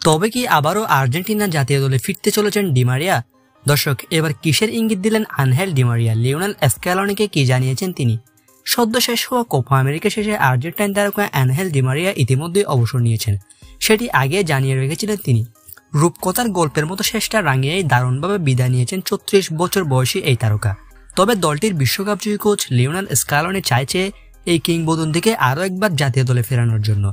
তবে কি আবারও আর্জেন্টিনা জাতীয় দলে ফিরতে চলেছেন ডি মারিয়া? দর্শক, এবার কিসের ইঙ্গিত দিলেন আনহেল ডি মারিয়া? লিওনেল স্ক্যালোনিকে কি জানিয়েছেন তিনি? সদ্য শেষ হওয়া কোপা আমেরিকা শেষে আর্জেন্টাইন তারকা আনহেল ডি মারিয়া ইতিমধ্যেই অবসর নিয়েছেন। সেটি আগে জানিয়ে রেখেছিলেন তিনি। রূপকথার গল্পের মতো শেষটা রাঙিয়েই দারুণভাবে বিদায় নিয়েছেন ৩৪ বছর বয়সী এই তারকা। তবে দলটির বিশ্বকাপ জয়ী কোচ লিওনেল স্ক্যালোনি চাইছে এই কিংবদন্তিকে আরও একবার জাতীয় দলে ফেরানোর জন্য।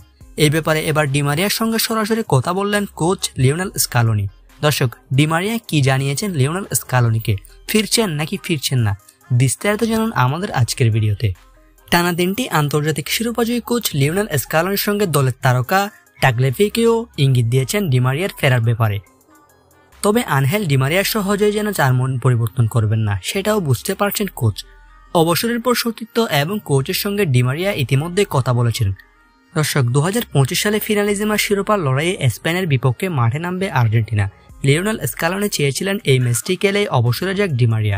এই ব্যাপারে এবার ডি মারিয়ার সঙ্গে সরাসরি কথা বললেন কোচ লিওনেল স্ক্যালোনি। দর্শক, ডি মারিয়া কি জানিয়েছেন লিওনেল স্ক্যালোনিকে? ফিরছেন নাকি ফিরছেন না? বিস্তারিত জানুন আমাদের আজকের ভিডিওতে। টানা 3টি আন্তর্জাতিক শিরোপাজয়ী কোচ লিওনেল স্ক্যালোনির সঙ্গে দলের তারকা টাগলেফিকেও ইঙ্গিত দিয়েছেন ডি মারিয়ার ফেরার ব্যাপারে। তবে আনহেল ডি মারিয়া সহজেই যেন তার মন পরিবর্তন করবেন না, সেটাও বুঝতে পারছেন কোচ। অবসরের পর সতীর্থ এবং কোচের সঙ্গে ডি মারিয়া ইতিমধ্যে কথা বলেছেন। দর্শক, 2025 সালে ফিনালিজিমার শিরোপার লড়াইয়ে স্পেনের বিপক্ষে মাঠে নামবে আর্জেন্টিনা। লিওনেল স্ক্যালোনি চেয়েছিলেন এই ম্যাচটি খেলে অবসরে যাক ডি মারিয়া।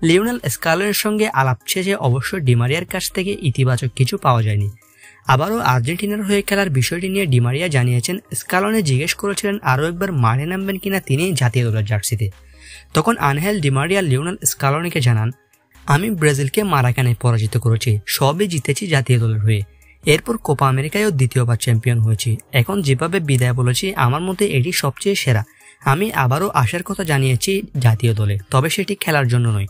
লিওনেল স্ক্যালোনির সঙ্গে আলাপ শেষে অবশ্য ডি মারিয়ার কাছ থেকে ইতিবাচক কিছু পাওয়া যায়নি। আবারও আর্জেন্টিনার হয়ে খেলার বিষয়টি নিয়ে ডি মারিয়া জানিয়েছেন, স্ক্যালোনি জিজ্ঞেস করেছিলেন আরও একবার মাঠে নামবেন কিনা তিনি জাতীয় দলের জার্সিতে। তখন আনহেল ডি মারিয়া লিওনেল স্ক্যালোনিকে জানান, আমি ব্রাজিলকে মারাকানে পরাজিত করেছি, সবই জিতেছি জাতীয় দলের হয়ে। এরপর কোপা আমেরিকায়ও দ্বিতীয়বার চ্যাম্পিয়ন হয়েছি। এখন যেভাবে বিদায় বলেছি আমার মতে এটি সবচেয়ে সেরা। আমি আবারও আসার কথা জানিয়েছি জাতীয় দলে, তবে সেটি খেলার জন্য নয়।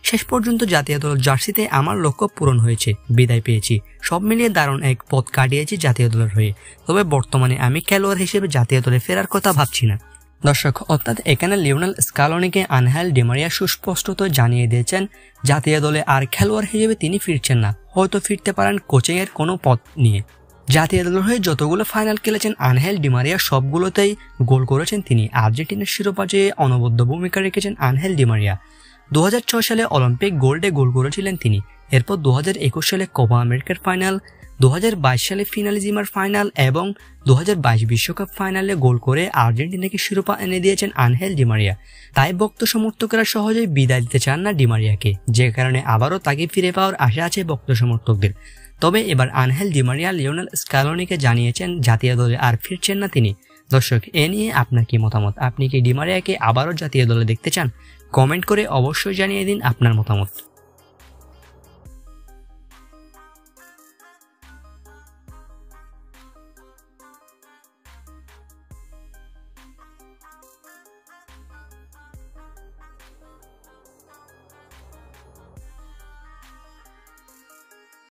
শেষ পর্যন্ত জাতীয় দলের জার্সিতে আমার লক্ষ্য পূরণ হয়েছে, বিদায় পেয়েছি। সব মিলিয়ে দারুণ এক পথ কাটিয়েছি জাতীয় দলের হয়ে। তবে বর্তমানে আমি খেলোয়াড় হিসেবে জাতীয় দলে ফেরার কথা ভাবছি না। দর্শক, অর্থাৎ এখানে লিওনেল স্ক্যালোনিকে আনহেল ডি মারিয়া সুস্পষ্টত জানিয়ে দিয়েছেন জাতীয় দলে আর খেলোয়াড় হিসেবে তিনি ফিরছেন না, হয়তো ফিরতে পারেন কোচিং এর কোনো পথ নিয়ে। জাতীয় দলের হয়ে যতগুলো ফাইনাল খেলেছেন আনহেল ডি মারিয়া সবগুলোতেই গোল করেছেন তিনি। আর্জেন্টিনার শিরোপা জয়ে অনবদ্য ভূমিকা রেখেছেন আনহেল ডি মারিয়া। 2006 সালে অলিম্পিক গোল্ডে গোল করেছিলেন তিনি। এরপর 2021 সালে কোপা আমেরিকার ফাইনাল, 2022 সালে ফিনালিজিমার ফাইনাল এবং 2022 বিশ্বকাপ ফাইনালে গোল করে আর্জেন্টিনাকে শিরোপা এনে দিয়েছেন আনহেল ডি মারিয়া। তাই ভক্ত সমর্থকরা সহজেই বিদায় দিতে চান না ডি মারিয়াকে, যে কারণে আবারও তাকে ফিরে পাওয়ার আশা আছে ভক্ত সমর্থকদের। তবে এবার আনহেল ডি মারিয়া লিওনেল স্ক্যালোনিকে জানিয়েছেন জাতীয় দলে আর ফিরছেন না তিনি। দর্শক, এ নিয়ে আপনার কি মতামত? আপনি কি ডি মারিয়াকে আবারও জাতীয় দলে দেখতে চান? কমেন্ট করে অবশ্যই জানিয়ে দিন আপনার মতামত।